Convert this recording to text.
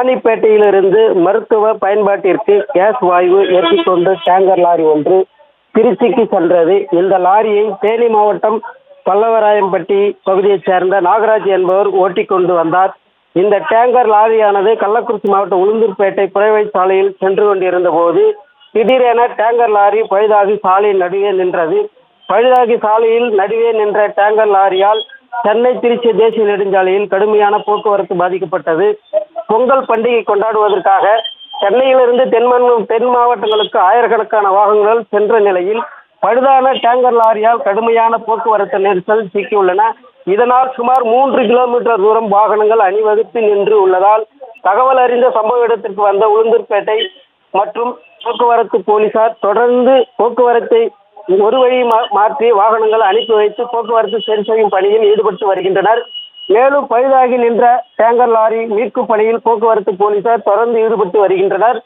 ராணிப்பேட்டையிலிருந்து மருத்துவ பயன்பாட்டிற்கு கேஸ் வாயு ஏற்றிக்கொண்டு டேங்கர் லாரி ஒன்று திருச்சிக்கு சென்றது. இந்த லாரியை தேனி மாவட்டம் பல்லவராயம்பட்டி பகுதியைச் சேர்ந்த நாகராஜ் என்பவர் ஓட்டிக்கொண்டு வந்தார். இந்த டேங்கர் லாரியானது கள்ளக்குறிச்சி மாவட்டம் உளுந்தூர்பேட்டை புறவை சாலையில் சென்று கொண்டிருந்த போது திடீரென டேங்கர் லாரி பழுதாகி சாலையின் நடுவே நின்றது. பழுதாகி சாலையில் நடுவே நின்ற டேங்கர் லாரியால் சென்னை திருச்சி தேசிய நெடுஞ்சாலையில் கடுமையான போக்குவரத்து பாதிக்கப்பட்டது. பொங்கல் பண்டிகை கொண்டாடுவதற்காக சென்னையிலிருந்து தென் மாவட்டங்களுக்கு ஆயிரக்கணக்கான வாகனங்கள் சென்ற நிலையில் பழுதான டேங்கர் லாரியால் கடுமையான போக்குவரத்து நெரிசல் சிக்கியுள்ளன. இதனால் சுமார் 3 கிலோமீட்டர் தூரம் வாகனங்கள் அணிவகுத்து நின்று உள்ளதால் தகவல் அறிந்த சம்பவ இடத்திற்கு வந்த உளுந்தூர்பேட்டை மற்றும் போக்குவரத்து போலீசார் தொடர்ந்து போக்குவரத்தை ஒரு வழி மாற்றி வாகனங்கள் அனுப்பி வைத்து போக்குவரத்து சரி செய்யும் பணியில் ஈடுபட்டு வருகின்றனர். மேலும் பழுதாகி நின்ற டேங்கர் லாரி மீட்கும் பணியில் போக்குவரத்து போலீசார் தொடர்ந்து ஈடுபட்டு வருகின்றனர்.